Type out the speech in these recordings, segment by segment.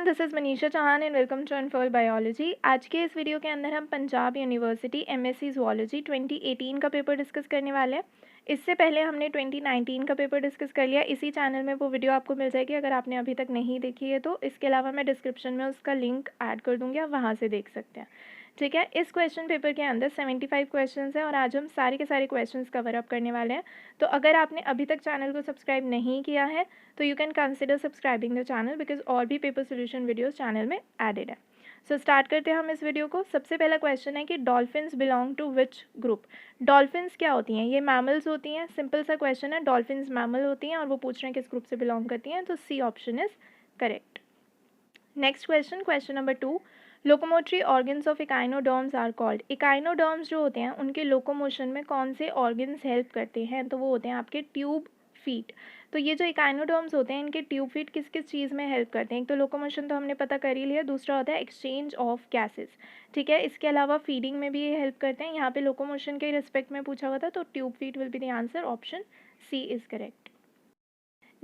This is Manisha Chauhan and welcome to Unfold Biology. आज के इस वीडियो के अंदर हम पंजाब यूनिवर्सिटी एमएससी ज़ूलॉजी 2018 का पेपर डिस्कस करने वाले हैं। इससे पहले हमने 2019 का पेपर डिस्कस कर लिया। इसी चैनल में वो वीडियो आपको मिल जाएगी अगर आपने अभी तक नहीं देखी है तो। इसके अलावा मैं डिस्क्रिप्शन में उसका लिंक ऐड कर दूँगी, आप वहाँ से देख सकते हैं। ठीक है, इस क्वेश्चन पेपर के अंदर 75 क्वेश्चंस हैं और आज हम सारे के सारे क्वेश्चंस कवर अप करने वाले हैं। तो अगर आपने अभी तक चैनल को सब्सक्राइब नहीं किया है तो you can consider subscribing the channel because और भी पेपर सोल्यूशन वीडियोस चैनल में एडेड है। सो स्टार्ट करते हैं हम इस वीडियो को। सबसे पहला क्वेश्चन है कि dolphins belong to which group. Dolphins क्या होती हैं? ये मैमल्स होती हैं। सिंपल सा क्वेश्चन है, डॉल्फिन्स मैमल होती हैं और वो पूछ रहे हैं किस ग्रुप से बिलोंग करती हैं, तो C option is correct. Next question, question number 2, locomotory organs of echinoderms are called. Echinoderms जो होते हैं उनके लोकोमोशन में कौन से ऑर्गन्स हेल्प करते हैं? तो वो होते हैं आपके ट्यूब फीट। तो ये जो इकाइनोडर्म्स होते हैं इनके ट्यूब फीट किस किस चीज़ में हेल्प करते हैं? एक तो लोकोमोशन तो हमने पता कर ही लिया, दूसरा होता है एक्सचेंज ऑफ गैसेस। ठीक है, इसके अलावा फीडिंग में भी ये हेल्प करते हैं। यहाँ पे लोकोमोशन के रिस्पेक्ट में पूछा हुआ था तो tube feet will be the answer, option C is correct.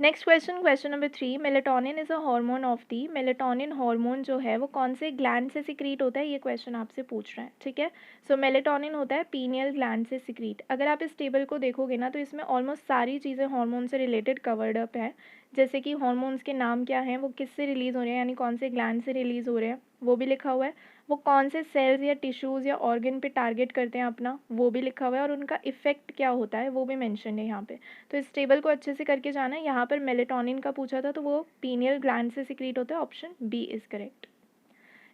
Next question, question number 3, melatonin is a hormone of the. Melatonin hormone जो है वो कौन से ग्लैंड से सिक्रीट होता है? ये क्वेश्चन आपसे पूछ रहा है। ठीक है, सो मेलेटोनिन होता है पीनियल ग्लैंड से सिक्रीट। अगर आप इस टेबल को देखोगे ना तो इसमें ऑलमोस्ट सारी चीज़ें हार्मोन से रिलेटेड कवर्ड अप है। जैसे कि हार्मोन्स के नाम क्या हैं, वो किससे रिलीज़ हो रहे हैं, यानी कौन से ग्लैंड से रिलीज़ हो रहे हैं, वो भी लिखा हुआ है। वो कौन से सेल्स या टिश्यूज़ या ऑर्गन पे टारगेट करते हैं अपना, वो भी लिखा हुआ है। और उनका इफेक्ट क्या होता है वो भी मेंशन है यहाँ पे। तो इस टेबल को अच्छे से करके जाना है। यहाँ पर मेलेटोनिन का पूछा था तो वो पीनियल ग्लैंड से सिक्रीट होता है, option B is correct.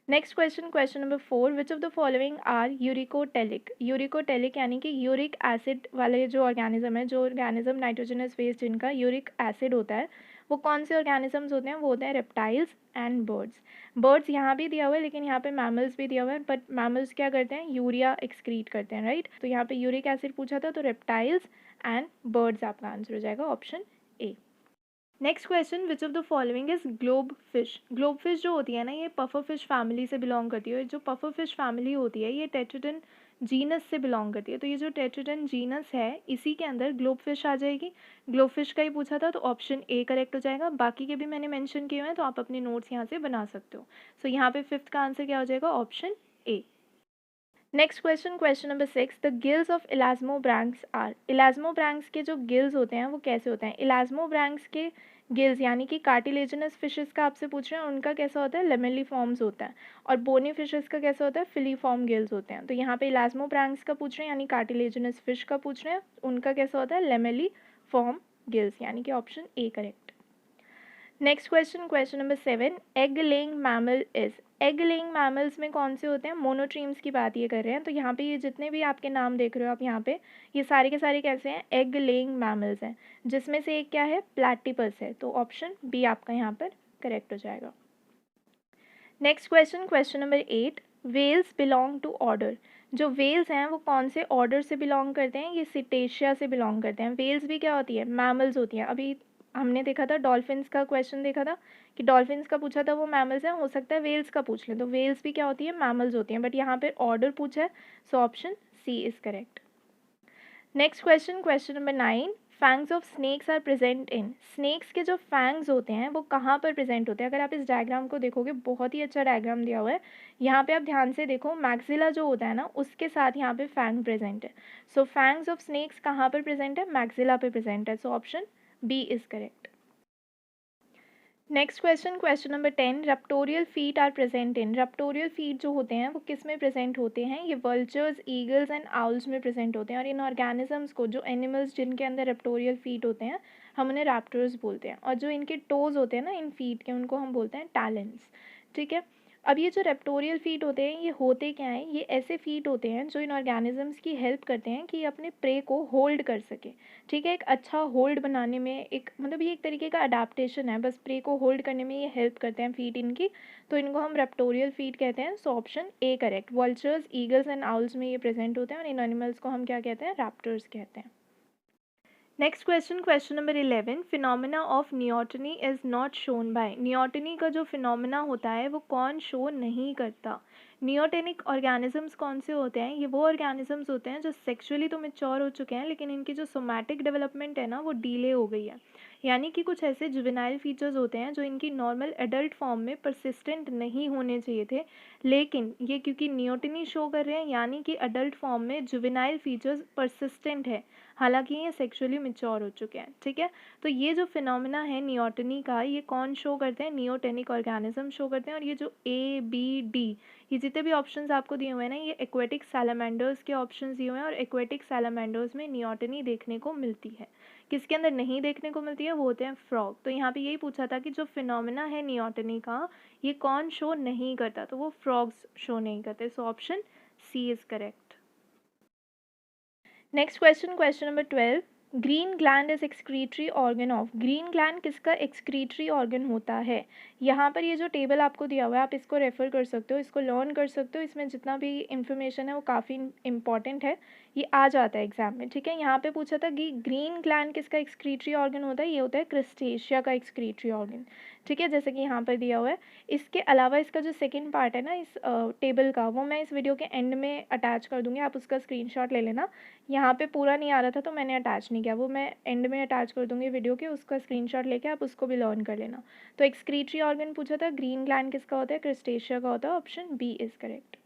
Next question, question number 4, which of the following are uricotelic. Uricotelic यानी कि यूरिक एसिड वाले जो ऑर्गेनिज्म है, जो ऑर्गेनिज्म नाइट्रोजनस बेस जिनका यूरिक एसिड होता है, वो कौन से ऑर्गेनिजम्स होते हैं? वो होते हैं रेप्टाइल्स एंड बर्ड्स। बर्ड्स यहाँ भी दिया हुआ है लेकिन यहाँ पे मैमल्स भी दिया हुआ है, बट मैमल्स क्या करते हैं? यूरिया एक्सक्रीट करते हैं, राइट। तो यहाँ पे यूरिक एसिड पूछा था तो रेप्टाइल्स एंड बर्ड्स आपका आंसर हो जाएगा, option A. Next question, which of the following is globe fish. Globe fish जो होती है ना, ये पफर फिश फैमिली से बिलोंग करती है। जो पफर फिश फैमिली होती है ये टेट्राडन जीनस से बिलोंग करती है। तो ये जो टेट्राडन जीनस है इसी के अंदर ग्लोब फिश आ जाएगी। ग्लोब फिश का ही पूछा था तो ऑप्शन ए करेक्ट हो जाएगा। बाकी के भी मैंने मेंशन किए हुए हैं तो आप अपने नोट्स यहाँ से बना सकते हो। सो यहाँ पे 5th का आंसर क्या हो जाएगा? Option A. Next question, question number 6, the gills of elasmobranchs are. Elasmobranchs के जो गिल्स होते हैं वो कैसे होते हैं? इलास्मोब्रैंक्स के गिल्स यानी कि कार्टिलेजिनस फिशेस का आपसे पूछ रहे हैं, उनका कैसा होता है? लेमेली फॉर्म्स होता है। और बोनी फिशेस का कैसा होता है? फिलीफॉर्म गिल्स होते हैं। तो यहाँ पे इलास्मोब्रैंक्स का पूछ रहे हैं यानी कार्टिलेजिनस फिश का पूछ रहे हैं, उनका कैसा होता है? लेमेली फॉर्म गिल्स, यानी कि option A correct. Next question, question number 7, egg laying mammal is. Egg laying mammals में कौन से होते हैं? मोनोट्रीम्स की बात ये कर रहे हैं। तो यहाँ पे ये जितने भी आपके नाम देख रहे हो आप यहाँ पे, ये सारे के सारे कैसे हैं? एग लेइंग मैमल्स हैं, जिसमें से एक क्या है? प्लैटिपस है। तो ऑप्शन बी आपका यहाँ पर करेक्ट हो जाएगा। Next question, question number 8, whales belong to order. जो वेल्स हैं वो कौन से ऑर्डर से बिलोंग करते हैं? ये सिटेशिया से बिलोंग करते हैं। वेल्स भी क्या होती है? मैमल्स होती हैं। अभी हमने देखा था डॉल्फिन्स का क्वेश्चन देखा था कि डॉल्फिन्स का पूछा था वो मैमल्स हैं, हो सकता है वेल्स का पूछ लें तो वेल्स भी क्या होती है? मैमल्स होती हैं, बट यहाँ पे ऑर्डर पूछा है so option C is correct. Next question, question number 9, fangs of snakes are present in. Snakes के जो फैंग्स होते हैं वो कहाँ पर प्रेजेंट होते हैं? अगर आप इस डायग्राम को देखोगे, बहुत ही अच्छा डायग्राम दिया हुआ है। यहाँ पे आप ध्यान से देखो, मैक्सिला जो होता है ना उसके साथ यहाँ पे फैंग प्रेजेंट है। सो फैंग्स ऑफ स्नेक्स कहाँ पर प्रेजेंट है? मैक्सिला पे प्रेजेंट है। So option B is correct. Next question, question number 10, raptorial feet are present in. Raptorial feet जो होते हैं वो किस में प्रेजेंट होते हैं? ये वल्चर्स, ईगल्स एंड आउल्स में प्रेजेंट होते हैं। और इन ऑर्गेनिजम्स को, जो एनिमल्स जिनके अंदर रप्टोरियल फीट होते हैं, हम उन्हें रैप्टर्स बोलते हैं। और जो इनके टोज होते हैं ना इन फीट के, उनको हम बोलते हैं टैलेंस। ठीक है, अब ये जो रेप्टोरियल फीट होते हैं ये होते क्या हैं? ये ऐसे फीट होते हैं जो इन ऑर्गेनिजम्स की हेल्प करते हैं कि ये अपने प्रे को होल्ड कर सके। ठीक है, एक अच्छा होल्ड बनाने में, एक मतलब ये एक तरीके का अडाप्टेशन है, बस प्रे को होल्ड करने में ये हेल्प करते हैं फीट इनकी। तो इनको हम रेप्टोरियल फीट कहते हैं। So option A correct. Vultures, eagles and owls में ये प्रेजेंट होते हैं और इन एनिमल्स को हम क्या कहते हैं? रैप्टर्स कहते हैं। Next question, question number 11, phenomena of neoteny is not shown by. Neoteny का जो फिनोमिना होता है वो कौन शो नहीं करता? नियोटेनिक ऑर्गेनिजम्स कौन से होते हैं? ये वो ऑर्गेनिजम्स होते हैं जो सेक्सुअली तो मैच्योर हो चुके हैं, लेकिन इनकी जो सोमैटिक डेवलपमेंट है ना वो डिले हो गई है। यानी कि कुछ ऐसे जुवेनाइल फीचर्स होते हैं जो इनकी नॉर्मल एडल्ट फॉर्म में परसिस्टेंट नहीं होने चाहिए थे, लेकिन ये क्योंकि नियोटनी शो कर रहे हैं यानी कि एडल्ट फॉर्म में जुवेनाइल फीचर्स परसिस्टेंट है, हालांकि ये सेक्सुअली मैच्योर हो चुके हैं। ठीक है, तो ये जो फिनोमिना है नियोटनी का, ये कौन शो करते हैं? नियोटेनिक ऑर्गेनिज्म शो करते हैं। और ये जो ए बी डी, ये जितने भी ऑप्शंस आपको दिए हुए हैं ना, ये एक्वेटिक सैलामेंडर्स के ऑप्शंस दिए हुए हैं, और एक्वेटिक सैलामेंडर्स में नियोटनी देखने को मिलती है। किसके अंदर नहीं देखने को मिलती है? वो होते हैं फ्रॉग। तो यहाँ पे यही पूछा था कि जो फिनोमिना है नियोटनी का, ये कौन शो नहीं करता? तो वो फ्रॉग्स शो नहीं करते। So option C is correct. Next question, question number 12, green gland is excretory organ of. Green gland किसका एक्सक्रीटरी ऑर्गन होता है? यहाँ पर ये जो टेबल आपको दिया हुआ है आप इसको रेफर कर सकते हो, इसको लर्न कर सकते हो। इसमें जितना भी इंफॉर्मेशन है वो काफ़ी इंपॉर्टेंट है, ये आ जाता है एग्जाम में। ठीक है, यहाँ पे पूछा था कि ग्रीन ग्लैंड किसका एक्सक्रीटरी ऑर्गन होता है? ये होता है क्रस्टेशिया का एक्सक्रीटरी ऑर्गन। ठीक है, जैसे कि यहाँ पर दिया हुआ है। इसके अलावा इसका जो सेकंड पार्ट है ना इस टेबल का, वो मैं इस वीडियो के एंड में अटैच कर दूँगी, आप उसका स्क्रीनशॉट ले लेना। यहाँ पे पूरा नहीं आ रहा था तो मैंने अटैच नहीं किया, वो मैं एंड में अटैच कर दूँगी वीडियो के, उसका स्क्रीनशॉट लेके आप उसको भी लर्न कर लेना। तो एक्सक्रीटरी ऑर्गन पूछा था, ग्रीन ग्लैंड किसका होता है? क्रस्टेशिया का होता है। Option B is correct.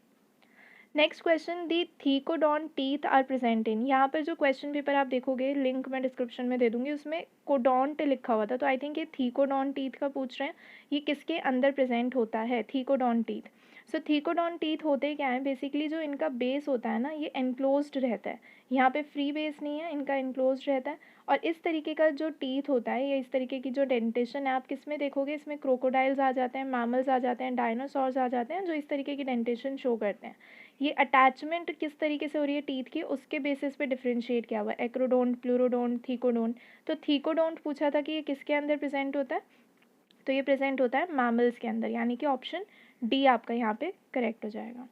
Next question, the thecodont teeth are present in. यहाँ पर जो क्वेश्चन पेपर आप देखोगे, लिंक मैं डिस्क्रिप्शन में दे दूँगी, उसमें कोडोंट लिखा हुआ था, तो आई थिंक ये थीकोडॉन टीथ का पूछ रहे हैं। ये किसके अंदर प्रेजेंट होता है? Thecodont teeth. So thecodont teeth होते क्या है? बेसिकली जो इनका बेस होता है ना, ये एनक्लोज्ड रहता है। यहाँ पे फ्री बेस नहीं है, इनका एनक्लोज्ड रहता है। और इस तरीके का जो टीथ होता है या इस तरीके की जो डेंटेशन है, आप किस में देखोगे? इसमें क्रोकोडाइल्स आ जाते हैं, मैमल्स आ जाते हैं, डायनासोर्स आ जाते हैं, जो इस तरीके की डेंटेशन शो करते हैं। ये अटैचमेंट किस तरीके से हो रही है टीथ की, उसके बेसिस पे डिफ्रेंशिएट किया हुआ है, एक्रोडोंट, प्लूरोडोंट, थीकोडोंट। तो थीकोडोंट पूछा था कि ये किसके अंदर प्रेजेंट होता है? तो ये प्रेजेंट होता है मैमल्स के अंदर, यानी कि ऑप्शन डी आपका यहाँ पे करेक्ट हो जाएगा।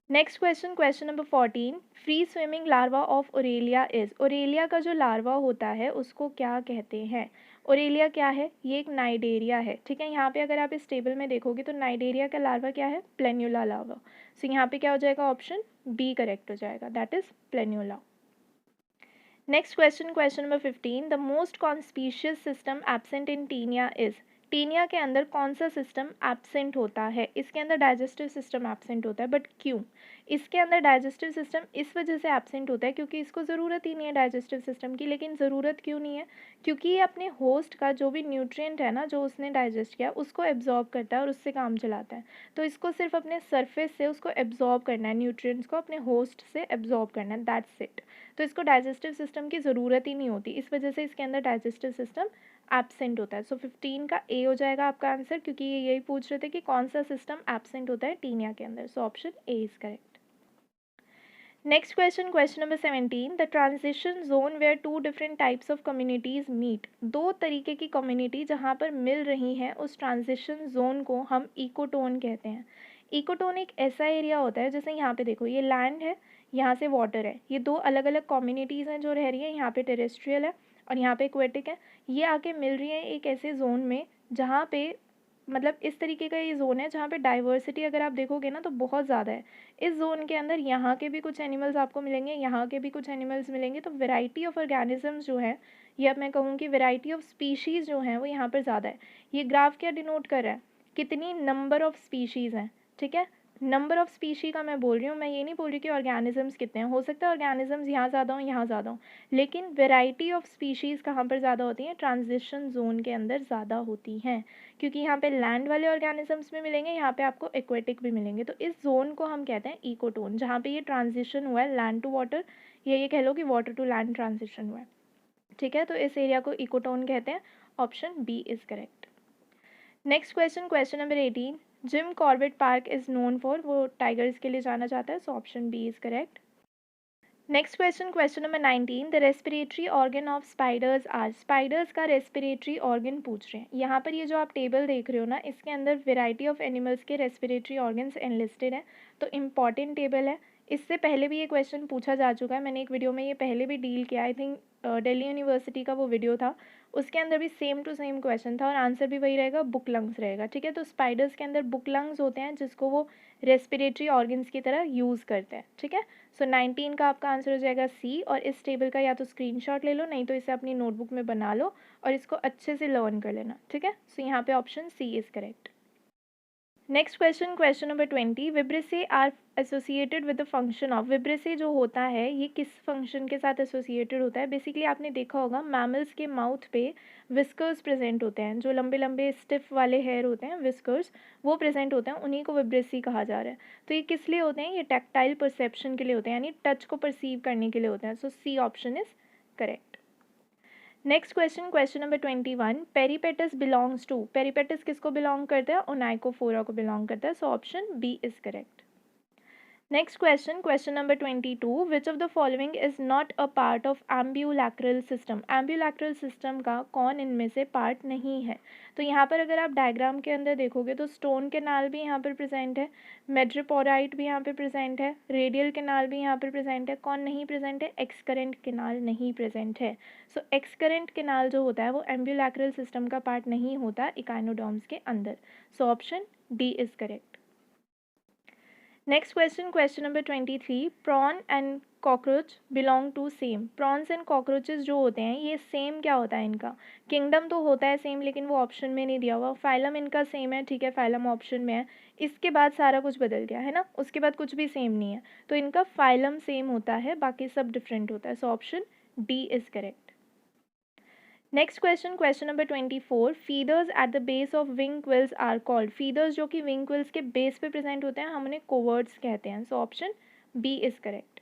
Next question, question number 14, free swimming larva of Aurelia is. Aurelia का जो लार्वा होता है उसको क्या कहते हैं? ओरेलिया क्या है? ये एक नाइडेरिया है। ठीक है, यहाँ पे अगर आप इस टेबल में देखोगे तो नाइडेरिया का लार्वा क्या है? प्लेन्यूला लार्वा। सो यहाँ पे क्या हो जाएगा? ऑप्शन बी करेक्ट हो जाएगा, that is planula. Next question, question number 15, the most conspicuous system absent in Taenia is. Taenia के अंदर कौन सा सिस्टम एब्सेंट होता है? इसके अंदर डाइजेस्टिव सिस्टम एब्सेंट होता है, बट क्यों? इसके अंदर डाइजेस्टिव सिस्टम इस वजह से एब्सेंट होता है क्योंकि इसको ज़रूरत ही नहीं है डाइजेस्टिव सिस्टम की। लेकिन ज़रूरत क्यों नहीं है? क्योंकि ये अपने होस्ट का जो भी न्यूट्रिएंट है ना, जो उसने डाइजेस्ट किया, उसको एब्जॉर्ब करता है और उससे काम चलाता है। तो इसको सिर्फ अपने सरफेस से उसको एब्जॉर्ब करना है, न्यूट्रिएंट्स को अपने होस्ट से एब्जॉर्ब करना है, दैट्स इट। तो इसको डाइजेस्टिव सिस्टम की ज़रूरत ही नहीं होती, इस वजह से इसके अंदर डाइजेस्टिव सिस्टम एब्सेंट होता है। सो 15 का ए हो जाएगा आपका आंसर, क्योंकि ये यही पूछ रहे थे कि कौन सा सिस्टम एब्सेंट होता है टीनिया के अंदर। So option A is correct. Next question, question number 17, the transition zone where two different types of communities meet. दो तरीके की कम्युनिटी जहाँ पर मिल रही हैं, उस ट्रांजिशन जोन को हम इकोटोन कहते हैं। इकोटोन एक ऐसा एरिया होता है, जैसे यहाँ पे देखो, ये लैंड है, यहाँ से वाटर है, ये दो अलग अलग कम्युनिटीज़ हैं जो रह रही हैं, यहाँ पे टेरेस्ट्रियल है और यहाँ पे एक्वेटिक है। ये आके मिल रही है एक ऐसे जोन में जहाँ पे, मतलब इस तरीके का ये जोन है जहाँ पे डाइवर्सिटी अगर आप देखोगे ना तो बहुत ज़्यादा है। इस जोन के अंदर यहाँ के भी कुछ एनिमल्स आपको मिलेंगे, यहाँ के भी कुछ एनिमल्स मिलेंगे। तो वेराइटी ऑफ ऑर्गेनिजम्स जो है, ये अब मैं कहूँ कि वेराइटी ऑफ स्पीशीज़ जो हैं वो यहाँ पर ज़्यादा है। ये ग्राफ क्या डिनोट कर रहा है? कितनी नंबर ऑफ स्पीशीज़ हैं। ठीक है, नंबर ऑफ स्पीशी का मैं बोल रही हूँ, मैं ये नहीं बोल रही कि ऑर्गेनिजम्स कितने हैं। हो सकता है ऑर्गेनिजम्स यहाँ ज़्यादा हों, यहाँ ज़्यादा हों, लेकिन वेराइटी ऑफ स्पीशीज़ कहाँ पर ज़्यादा होती हैं? ट्रांजिशन जोन के अंदर ज़्यादा होती हैं, क्योंकि यहाँ पे लैंड वाले ऑर्गेनिजम्स भी मिलेंगे, यहाँ पे आपको एक्वेटिक भी मिलेंगे। तो इस जोन को हम कहते हैं इकोटोन, जहाँ पे ये ट्रांजिशन हुआ है लैंड टू वाटर, ये कह लो कि वाटर टू लैंड ट्रांजिशन हुआ है। ठीक है, तो इस एरिया को इकोटोन कहते हैं। Option B is correct. Next question, question number 18, Jim Corbett Park is known for, वो टाइगर्स के लिए जाना जाता है। So option B is correct. Next question, question number 19, the respiratory organ of spiders are. Spiders का respiratory organ पूछ रहे हैं। यहाँ पर ये जो आप टेबल देख रहे हो ना, इसके अंदर वेराइटी ऑफ एनिमल्स के रेस्पिरेटरी ऑर्गन्स एनलिस्टेड हैं, तो इम्पॉर्टेंट टेबल है। इससे पहले भी ये क्वेश्चन पूछा जा चुका है, मैंने एक वीडियो में ये पहले भी डील किया, आई थिंक दिल्ली यूनिवर्सिटी का वो वीडियो था, उसके अंदर भी सेम टू सेम क्वेश्चन था और आंसर भी वही रहेगा, बुक लंग्स रहेगा। ठीक है, तो स्पाइडर्स के अंदर बुक लंग्स होते हैं जिसको वो रेस्पिरेटरी ऑर्गन्स की तरह यूज़ करते हैं। ठीक है, सो 19 का आपका आंसर हो जाएगा सी, और इस टेबल का या तो स्क्रीनशॉट ले लो, नहीं तो इसे अपनी नोटबुक में बना लो और इसको अच्छे से लर्न कर लेना। ठीक है, सो यहाँ पे option C is correct. Next question, question number 20, vibrissae are associated with the function of. Vibrissae जो होता है ये किस फंक्शन के साथ एसोसिएटेड होता है? बेसिकली आपने देखा होगा मैमल्स के माउथ पे विस्कर्स प्रेजेंट होते हैं, जो लंबे लंबे स्टिफ वाले हेयर होते हैं विस्कर्स, वो प्रेजेंट होते हैं, उन्हीं को विब्रेसी कहा जा रहा है। तो ये किस लिए होते हैं? ये टैक्टाइल परसेप्शन के लिए होते हैं, यानी टच को परसीव करने के लिए होते हैं। So C option is correct. Next question, question number 21, Peripatus belongs to. Peripatus किसको बिलोंग करता है? ओनाइकोफोरा को बिलोंग करता है। So option B is correct. Next question, question number 22, which of the following is not a part of ambulacral system. Ambulacral system का कौन इनमें से पार्ट नहीं है? तो यहाँ पर अगर आप डायग्राम के अंदर देखोगे तो स्टोन कैनाल भी यहाँ पर प्रेजेंट है, मेड्रोपोराइट भी यहाँ पर प्रेजेंट है, रेडियल कैनाल भी यहाँ पर प्रेजेंट है। कौन नहीं प्रेजेंट है? एक्सकरेंट कैनाल नहीं प्रेजेंट है। सो एक्सकरेंट कैनाल जो होता है वो एम्ब्यूलैक्रल सिस्टम का पार्ट नहीं होता इकाइनोडर्म्स के अंदर। So option D is correct. Next question, question number 23, prawn and cockroach belong to same. Prawns and cockroaches जो होते हैं ये सेम क्या होता है इनका? किंगडम तो होता है सेम, लेकिन वो ऑप्शन में नहीं दिया हुआ। फाइलम इनका सेम है, ठीक है, फाइलम ऑप्शन में है। इसके बाद सारा कुछ बदल गया है ना, उसके बाद कुछ भी सेम नहीं है, तो इनका फाइलम सेम होता है, बाकी सब डिफरेंट होता है। So option D is correct. Next question, question number 24, feathers at the base of wing quills are called. Feathers जो कि विंग क्विल्स के बेस पे प्रेजेंट होते हैं हम उन्हें कोवर्ड्स कहते हैं। So option B is correct.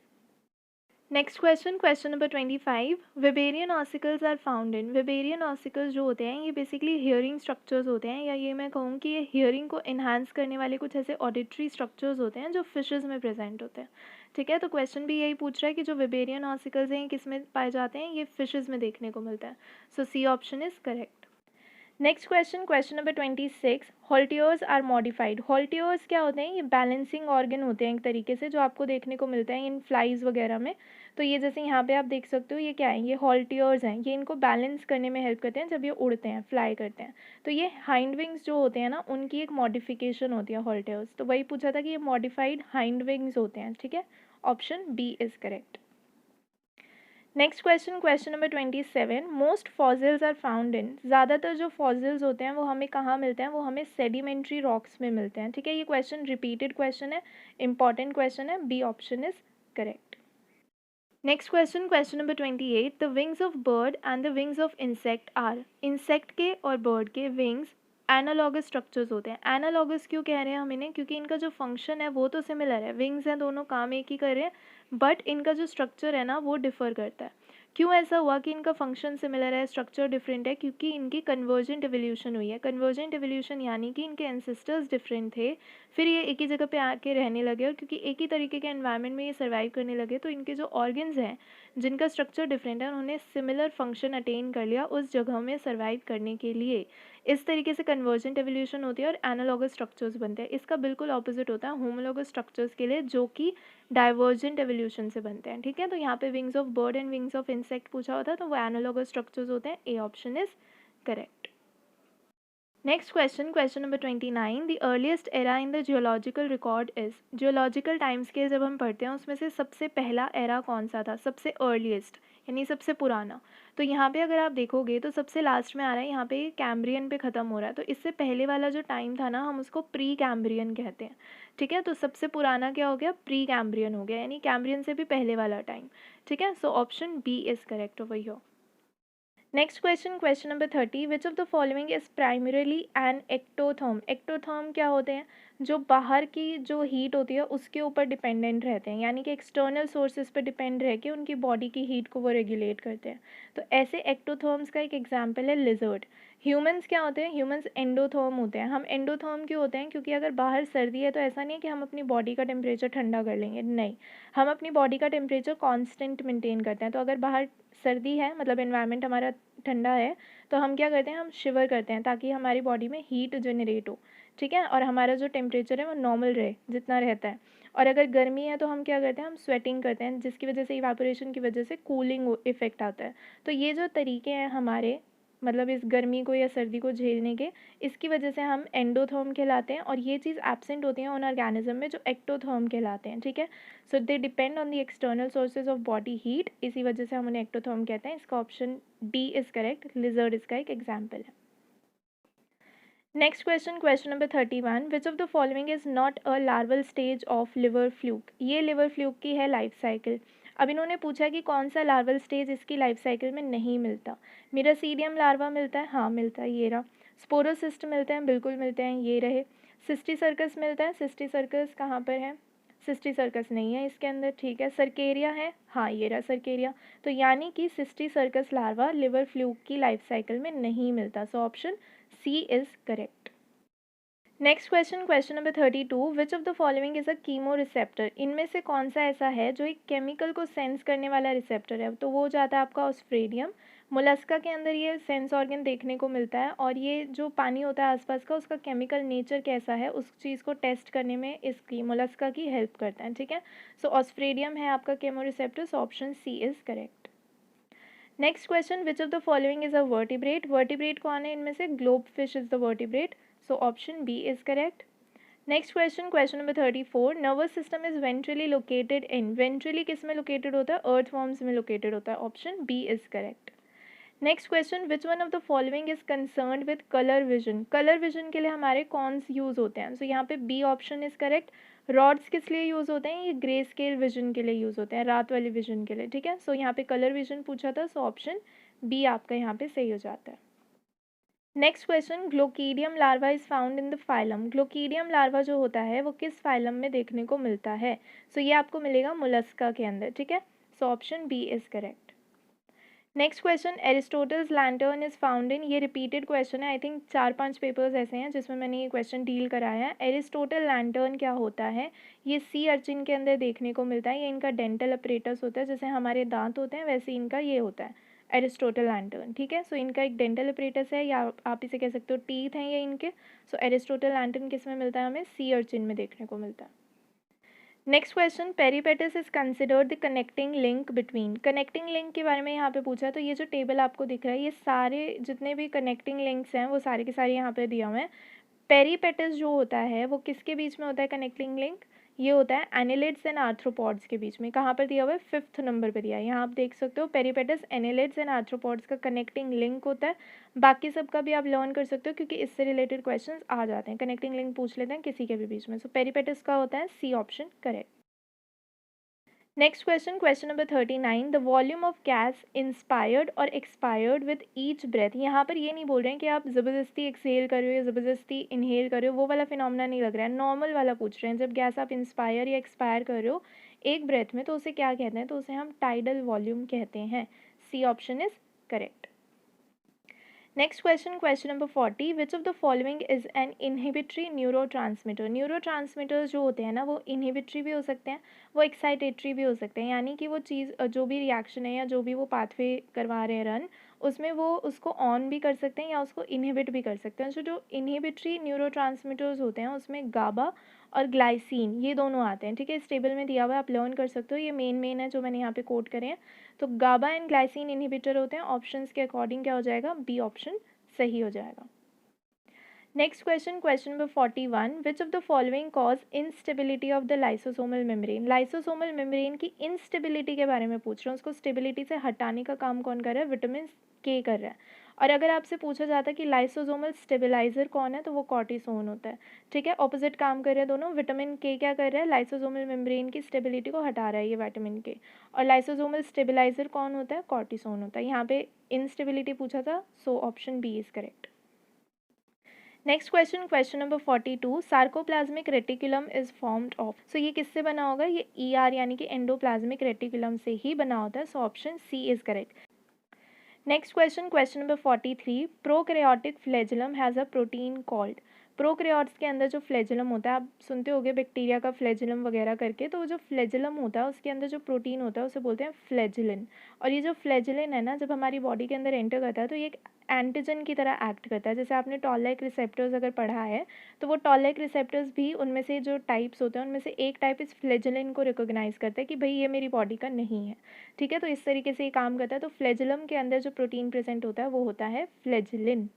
Next question, question number 25, Weberian ossicles are found in. Weberian ossicles जो होते हैं ये बेसिकली हियरिंग स्ट्रक्चर्स होते हैं, या ये मैं कहूँ कि ये हियरिंग को इन्हांस करने वाले कुछ ऐसे ऑडिटरी स्ट्रक्चर्स होते हैं जो फिशेज में प्रेजेंट होते हैं। ठीक है, तो क्वेश्चन भी यही पूछ रहा है कि जो विबेरियन ऑसिकल्स हैं ये किस में पाए जाते हैं? ये फिशेज में देखने को मिलता है। So C option is correct. Next question, question number 26, halteres are modified. Halteres क्या होते हैं? ये बैलेंसिंग ऑर्गन होते हैं एक तरीके से, जो आपको देखने को मिलता है इन फ्लाइज वगैरह में। तो ये जैसे यहाँ पे आप देख सकते हो ये क्या है? ये हॉल्टियर्स हैं, ये इनको बैलेंस करने में हेल्प करते हैं जब ये उड़ते हैं, फ्लाई करते हैं। तो ये हाइंड विंग्स जो होते हैं ना उनकी एक मॉडिफिकेशन होती है हॉल्टियर्स। तो वही पूछा था कि ये मॉडिफाइड हाइंड विंग्स होते हैं। ठीक है, option B is correct. Next question, question number 27, most fossils are found in. ज़्यादातर जो फॉसिल्स होते हैं वो हमें कहाँ मिलते हैं? वो हमें सेडिमेंट्री रॉक्स में मिलते हैं। ठीक है, ये क्वेश्चन रिपीटेड क्वेश्चन है, इंपॉर्टेंट क्वेश्चन है, B option is correct. Next question, question number 28, the wings of bird and the wings of insect are. Insect के और बर्ड के विंग्स एनालॉगस स्ट्रक्चर्स होते हैं। एनालॉगस क्यों कह रहे हैं हम इन्हें? क्योंकि इनका जो फंक्शन है वो तो सिमिलर है, विंग्स हैं, दोनों काम एक ही कर रहे हैं, बट इनका जो स्ट्रक्चर है ना वो डिफर करता है। क्यों ऐसा हुआ कि इनका फंक्शन सिमिलर है, स्ट्रक्चर डिफरेंट है? क्योंकि इनकी कन्वर्जेंट एवोल्यूशन हुई है। कन्वर्जेंट एवोल्यूशन यानी कि इनके एंसेस्टर्स डिफरेंट थे, फिर ये एक ही जगह पे आके रहने लगे, और क्योंकि एक ही तरीके के एनवायरनमेंट में ये सर्वाइव करने लगे तो इनके जो ऑर्गन्स हैं जिनका स्ट्रक्चर डिफरेंट है उन्होंने सिमिलर फंक्शन अटेन कर लिया उस जगह में सर्वाइव करने के लिए। इस तरीके से कन्वर्जेंट एवोल्यूशन होती है और एनालॉगस स्ट्रक्चर्स बनते हैं। इसका बिल्कुल ऑपोजिट होता है होमोलॉगस स्ट्रक्चर्स के लिए, जो कि डाइवर्जेंट एवोल्यूशन से बनते हैं। ठीक है, तो यहाँ पे wings of bird and wings of insect पूछा होता है तो वो एनालॉगस स्ट्रक्चर्स होते हैं। A option is correct. Next question, question number 29, the earliest era in the geological record is. Geological time scale जब हम पढ़ते हैं उसमें से सबसे पहला एरा कौन सा था? सबसे अर्लीस्ट यानी सबसे पुराना। तो यहाँ पे अगर आप देखोगे तो सबसे लास्ट में आ रहा है, यहाँ पे कैम्ब्रियन पे ख़त्म हो रहा है, तो इससे पहले वाला जो टाइम था ना हम उसको प्री कैम्ब्रियन कहते हैं। ठीक है, तो सबसे पुराना क्या हो गया? प्री कैम्ब्रियन हो गया, यानी कैम्ब्रियन से भी पहले वाला टाइम। ठीक है, so option B is correct वही हो। Next question, question number 30, which of the following is primarily an ectotherm. Ectotherm क्या होते हैं? जो बाहर की जो हीट होती है उसके ऊपर डिपेंडेंट रहते हैं, यानी कि एक्सटर्नल सोर्सेज पर डिपेंड रह के उनकी बॉडी की हीट को वो रेगुलेट करते हैं। तो ऐसे एक्टोथर्म्स का एक एग्जाम्पल है लिजर्ड। ह्यूमंस क्या होते हैं? ह्यूमंस एंडोथर्म होते हैं। हम एंडोथर्म क्यों होते हैं? क्योंकि अगर बाहर सर्दी है तो ऐसा नहीं है कि हम अपनी बॉडी का टेम्परेचर ठंडा कर लेंगे, नहीं, हम अपनी बॉडी का टेम्परेचर कांस्टेंट मेंटेन करते हैं। तो अगर बाहर सर्दी है मतलब एनवायरनमेंट हमारा ठंडा है तो हम क्या करते हैं? हम शिवर करते हैं ताकि हमारी बॉडी में हीट जनरेट हो। ठीक है, और हमारा जो टेम्परेचर है वो नॉर्मल रहे जितना रहता है। और अगर गर्मी है तो हम क्या करते हैं, हम स्वेटिंग करते हैं, जिसकी वजह से इवापोरेशन की वजह से कूलिंग इफेक्ट आता है। तो ये जो तरीके हैं हमारे, मतलब इस गर्मी को या सर्दी को झेलने के, इसकी वजह से हम एंडोथर्म कहलाते हैं, और ये चीज़ एब्सेंट होती है उन ऑर्गेनिज्म में जो एक्टोथर्म कहलाते हैं। ठीक है, so they depend on the external sources of body heat, इसी वजह से हम उन्हें एक्टोथर्म कहते हैं। इसका option D is correct, lizard इसका एक एग्जाम्पल है। Next question, question number 31, which of the following is not a larval stage of liver fluke. ये लिवर फ्लूक की है लाइफ साइकिल। अब इन्होंने पूछा कि कौन सा लार्वल स्टेज इसकी लाइफ साइकिल में नहीं मिलता। मिरासीडियम लार्वा मिलता है, हाँ मिलता है, ये रहा। स्पोरोसिस्ट मिलते हैं, बिल्कुल मिलते हैं, ये रहे। सिस्टी सर्कस मिलता है, सिस्टी सर्कस कहाँ पर है, सिस्टी सर्कस नहीं है इसके अंदर। ठीक है, सर्केरिया है, हाँ ये रहा सर्केरिया। तो यानी कि cysticercus larva liver fluke की लाइफ साइकिल में नहीं मिलता। So option C is correct. Next question, question number 32, which of the following is a chemo receptor. इनमें से कौन सा ऐसा है जो एक केमिकल को सेंस करने वाला रिसेप्टर है। तो वो हो जाता है आपका ऑस्ट्रेडियम। मोलस्का के अंदर ये सेंस ऑर्गन देखने को मिलता है, और ये जो पानी होता है आसपास का, उसका केमिकल नेचर कैसा है उस चीज़ को टेस्ट करने में इसकी मोलस्का की हेल्प करता है। ठीक है, सो ऑस्ट्रेडियम है आपका chemo receptor. So option C is correct. Next question, which of the following is a vertebrate. Vertebrate कौन है इनमें से, globe fish is the vertebrate. So option B is correct. Next question, question number 34, nervous system is ventrally located in. Ventrally किस में located होता है, earthworms में located होता है। Option B is correct. Next question, which one of the following is concerned with colour vision. Colour vision के लिए हमारे कौन से यूज़ होते हैं। सो यहाँ पे B option is correct. Rods किस लिए यूज़ होते हैं, ये ग्रे स्केल विजन के लिए यूज़ होते हैं, रात वाले विजन के लिए। ठीक है, सो यहाँ पे कलर विजन पूछा था, सो ऑप्शन बी आपका यहाँ पे सही हो जाता है। Next question, glochidium larva is found in the phylum. Glochidium larva जो होता है वो किस फाइलम में देखने को मिलता है। सो ये आपको मिलेगा मोलस्का के अंदर। ठीक है, so option B is correct. Next question, Aristotle's lantern is found in. ये रिपीटेड क्वेश्चन है, आई थिंक 4-5 पेपर्स ऐसे हैं जिसमें मैंने ये क्वेश्चन डील कराया है। एरिस्टोटल लैंटर्न क्या होता है, ये सी अर्चिन के अंदर देखने को मिलता है। ये इनका डेंटल अपरेटस होता है, जैसे हमारे दांत होते हैं वैसे इनका ये होता है एरिस्टोटल लैंटर्न। ठीक है, सो इनका एक डेंटल अपरेटस है, या आप इसे कह सकते हो टीथ हैं ये इनके। सो एरिस्टोटल लैंटर्न किस में मिलता है, हमें सी अर्चिन में देखने को मिलता है। Next question, peripatus is considered the connecting link between. Connecting link के बारे में यहाँ पे पूछा है, तो ये जो टेबल आपको दिख रहा है, ये सारे जितने भी कनेक्टिंग लिंक्स हैं वो सारे के सारे यहाँ पे दिया हुए हैं। पेरीपेटस जो होता है वो किसके बीच में होता है कनेक्टिंग लिंक, ये होता है एनिलिड्स एंड आर्थ्रोपॉड्स के बीच में। कहाँ पर दिया हुआ है, 5th नंबर पर दिया है। यहाँ आप देख सकते हो पेरीपेटस एनिलिड्स एंड आर्थ्रोपॉड्स का कनेक्टिंग लिंक होता है। बाकी सब का भी आप लर्न कर सकते हो, क्योंकि इससे रिलेटेड क्वेश्चंस आ जाते हैं। कनेक्टिंग लिंक पूछ लेते हैं किसी के भी बीच में। सो पेरीपेटस का होता है C option correct. Next question, question number 39, the volume of gas inspired और एक्सपायर्ड विद ईच ब्रेथ। यहाँ पर ये नहीं बोल रहे हैं कि आप ज़बरदस्ती एक्सहेल कर रहे हो या ज़बरदस्ती इनहेल कर रहे हो, वो वाला फिनोमेना नहीं लग रहा है। नॉर्मल वाला पूछ रहे हैं, जब गैस आप इंस्पायर या एक्सपायर कर रहे हो एक ब्रेथ में, तो उसे क्या कहते हैं, तो उसे हम टाइडल वॉल्यूम कहते हैं। C option is correct. Next question, question number 40, which of the following is an inhibitory neurotransmitter. Neurotransmitters जो होते हैं ना, वो इनहिबिटरी भी हो सकते हैं, वो एक्साइटेटरी भी हो सकते हैं। यानी कि वो चीज़ जो भी रिएक्शन है या जो भी वो पाथवे करवा रहे हैं रन, उसमें वो उसको ऑन भी कर सकते हैं या उसको इनहिबिट भी कर सकते हैं। जो इनहिबिटरी न्यूरोट्रांसमीटर्स होते हैं उसमें गाबा और ग्लाइसिन ये दोनों आते हैं। ठीक है, इस टेबल में दिया हुआ है, आप लर्न कर सकते हो। ये मेन है जो मैंने यहाँ पे कोट करे हैं। तो गाबा एंड ग्लाइसिन इनहिबिटर होते हैं। ऑप्शंस के अकॉर्डिंग क्या हो जाएगा, बी ऑप्शन सही हो जाएगा। Next question, question number 41, which of the following cause instability of the lysosomal membrane. Lysosomal membrane की इंस्टेबिलिटी के बारे में पूछ रहा हूँ, उसको स्टेबिलिटी से हटाने का काम कौन कर रहा है, विटामिन के कर रहा है। और अगर आपसे पूछा जाता है कि लाइसोसोमल स्टेबिलाईजर कौन है, तो वो कॉर्टिसोन होता है। ठीक है, ऑपोजिट काम कर रहे हैं दोनों। विटामिन के क्या कर रहा है, लाइसोसोमल मेम्ब्रेन की स्टेबिलिटी को हटा रहा है ये विटामिन के, और लाइसोसोमल स्टेबिलाईजर कौन होता है, कॉर्टिसोन होता है। यहाँ पे इंस्टेबिलिटी पूछा था, so option B is correct. Next question, question number 42, sarcoplasmic reticulum is formed of. So ये किससे बना होगा, ये ER यानी कि एंडोप्लाज्मिक रेटिकुलम से ही बना होता है। So option C is correct. Next question, question number 43, prokaryotic flagellum has a protein called. Prokaryotes के अंदर जो फ्लैजेलम होता है, आप सुनते होगे बैक्टीरिया का फ्लैजेलम वगैरह करके, तो वो जो फ्लैजेलम होता है उसके अंदर जो प्रोटीन होता है उसे बोलते हैं फ्लैजेलिन। और ये जो फ्लैजेलिन है ना, जब हमारी बॉडी के अंदर एंटर करता है तो ये एक एंटीजन की तरह एक्ट करता है। जैसे आपने टॉल लाइक रिसेप्टर्स अगर पढ़ा है, तो वो टॉल लाइक रिसेप्टर्स भी उनमें से जो टाइप्स होते हैं उनमें से एक टाइप इस फ्लैजेलिन को रिकॉग्नाइज करता है कि भाई ये मेरी बॉडी का नहीं है। ठीक है, तो इस तरीके से ये काम करता है। तो फ्लैजेलम के अंदर जो प्रोटीन प्रेजेंट होता है वो होता है flagellin.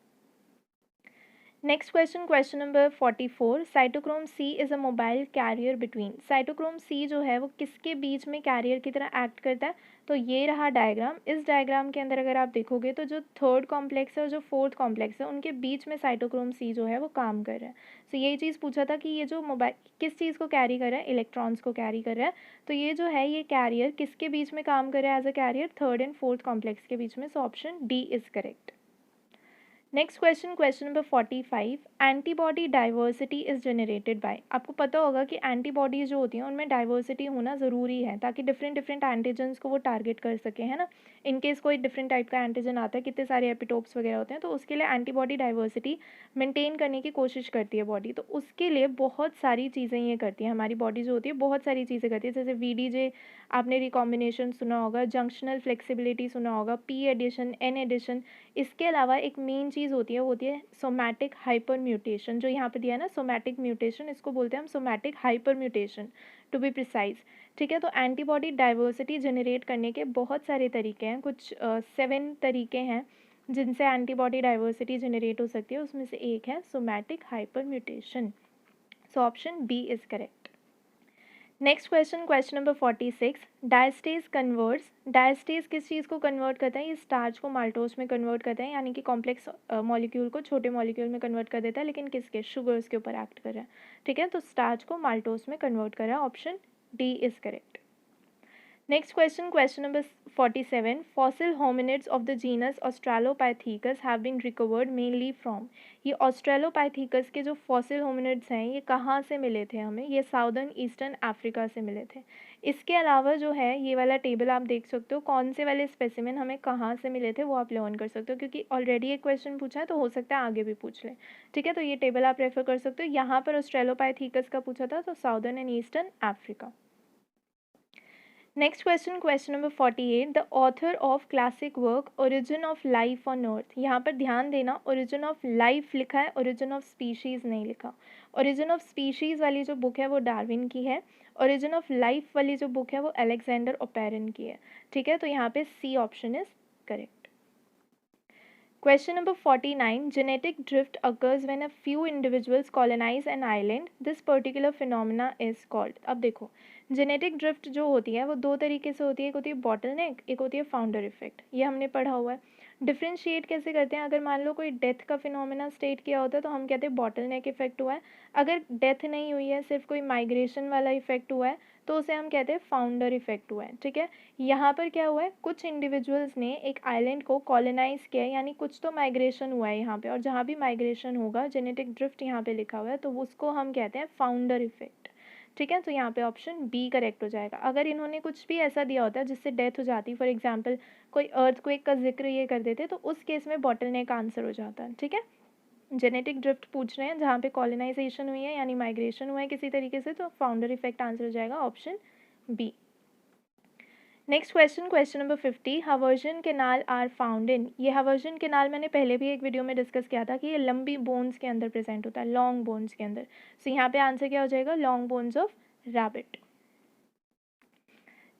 Next question, question number 44, cytochrome C is a mobile carrier between. Cytochrome C जो है वो किसके बीच में कैरियर की तरह एक्ट करता है? तो ये रहा डायग्राम। इस डायग्राम के अंदर अगर आप देखोगे तो जो थर्ड कॉम्प्लेक्स है और जो फोर्थ कॉम्प्लेक्स है उनके बीच में साइटोक्रोम सी जो है वो काम कर रहा है। तो यही चीज़ पूछा था कि ये जो मोबाइल किस चीज़ को कैरी कर रहा है, इलेक्ट्रॉन्स को कैरी कर रहा है। तो ये जो है ये कैरियर किसके बीच में काम कर रहा है as a carrier? Third and fourth complex के बीच में। So option D is correct. Next question, question number 45, antibody diversity is generated by. आपको पता होगा कि एंटीबॉडीज जो होती हैं उनमें डाइवर्सिटी होना ज़रूरी है ताकि डिफरेंट डिफरेंट एंटीजन्स को वो टारगेट कर सके, है ना। इनकेस कोई डिफरेंट टाइप का एंटीजन आता है, कितने सारे एपिटोप्स वगैरह होते हैं, तो उसके लिए एंटीबॉडी डाइवर्सिटी मेंटेन करने की कोशिश करती है बॉडी। तो उसके लिए बहुत सारी चीज़ें ये करती है, हमारी बॉडी जो होती है बहुत सारी चीज़ें करती है। जैसे VDJ आपने रिकॉम्बिनेशन सुना होगा, जंक्शनल फ्लेक्सिबिलिटी सुना होगा, P एडिशन, N एडिशन। इसके अलावा एक मेन चीज़ होती है वो होती है सोमैटिक हाइपर म्यूटेशन। जो यहाँ पे दिया है ना सोमैटिक म्यूटेशन, इसको बोलते हैं हम somatic hyper mutation to be precise. ठीक है, तो एंटीबॉडी डाइवर्सिटी जनरेट करने के बहुत सारे तरीके हैं, कुछ 7 तरीके हैं जिनसे एंटीबॉडी डाइवर्सिटी जनरेट हो सकती है। उसमें से एक है somatic hyper mutation. So option B is correct. Next question, question number 46, diastase converts. Diastase किस चीज़ को कन्वर्ट करता है? ये स्टार्च को माल्टोज में कन्वर्ट करता है, यानी कि कॉम्प्लेक्स मॉलिक्यूल को छोटे मॉलिक्यूल में कन्वर्ट कर देता है, लेकिन किसके? शुगर्स के ऊपर एक्ट कर रहा है। ठीक है, तो स्टार्च को माल्टोज में कन्वर्ट कर रहा है। Option D is correct. Next question, question number 47, fossil hominids of the genus Australopithecus have been recovered mainly from. ये ऑस्ट्रेलोपाइथेकस के जो फॉसिल होमिनिड्स हैं ये कहाँ से मिले थे हमें? ये साउदर्न ईस्टर्न अफ्रीका से मिले थे। इसके अलावा जो है ये वाला टेबल आप देख सकते हो, कौन से वाले स्पेसिमेन हमें कहाँ से मिले थे वो आप लर्न कर सकते हो, क्योंकि ऑलरेडी एक क्वेश्चन पूछा है तो हो सकता है आगे भी पूछ ले। ठीक है, तो ये टेबल आप रेफर कर सकते हो। यहाँ पर ऑस्ट्रेलोपाइथेकस का पूछा था तो southern and eastern Africa. Next question, question number 48, the author of classic work origin of life on earth. यहाँ पर ध्यान देना, ओरिजिन ऑफ लाइफ लिखा है, ओरिजिन ऑफ स्पीशीज़ नहीं लिखा। ओरिजिन ऑफ स्पीशीज़ वाली जो बुक है वो डार्विन की है, ओरिजिन ऑफ लाइफ वाली जो बुक है वो अलेक्जेंडर ओपेरन की है। ठीक है, तो यहाँ पे C option is correct. Question number 49, genetic drift occurs when a few individuals colonize an island. This particular phenomena is called। अब देखो, जेनेटिक ड्रिफ्ट जो होती है वो दो तरीके से होती है, एक होती है बॉटलनेक, एक होती है फाउंडर इफेक्ट। ये हमने पढ़ा हुआ है। डिफ्रेंशिएट कैसे करते हैं? अगर मान लो कोई डेथ का फिनोमेना स्टेट किया होता है तो हम कहते हैं बॉटलनेक इफेक्ट हुआ है। अगर डेथ नहीं हुई है, सिर्फ कोई माइग्रेशन वाला इफेक्ट हुआ है, तो उसे हम कहते हैं फाउंडर इफेक्ट हुआ है। ठीक है, यहाँ पर क्या हुआ है, कुछ इंडिविजुअल्स ने एक आइलैंड को कॉलोनाइज किया है, यानी कुछ तो माइग्रेशन हुआ है यहाँ पे, और जहाँ भी माइग्रेशन होगा, जेनेटिक ड्रिफ्ट यहाँ पे लिखा हुआ है, तो उसको हम कहते हैं फाउंडर इफेक्ट। ठीक है, तो यहाँ पे ऑप्शन बी करेक्ट हो जाएगा। अगर इन्होंने कुछ भी ऐसा दिया होता है जिससे डेथ हो जाती, फॉर एग्जाम्पल कोई अर्थक्वेक का जिक्र ये कर देते, तो उस केस में बॉटलनेक आंसर हो जाता है। ठीक है, जेनेटिक ड्रिफ्ट पूछ रहे हैं जहाँ पे कॉलोनाइजेशन हुई है यानी माइग्रेशन हुआ है किसी तरीके से, तो फाउंडर इफेक्ट आंसर हो जाएगा option B. Next question, question number 50, Haversian canal are found in. ये हवर्जन केनाल मैंने पहले भी एक वीडियो में डिस्कस किया था कि ये लंबी बोन्स के अंदर प्रेजेंट होता है, लॉन्ग बोन्स के अंदर। सो यहाँ पे आंसर क्या हो जाएगा? Long bones of rabbit.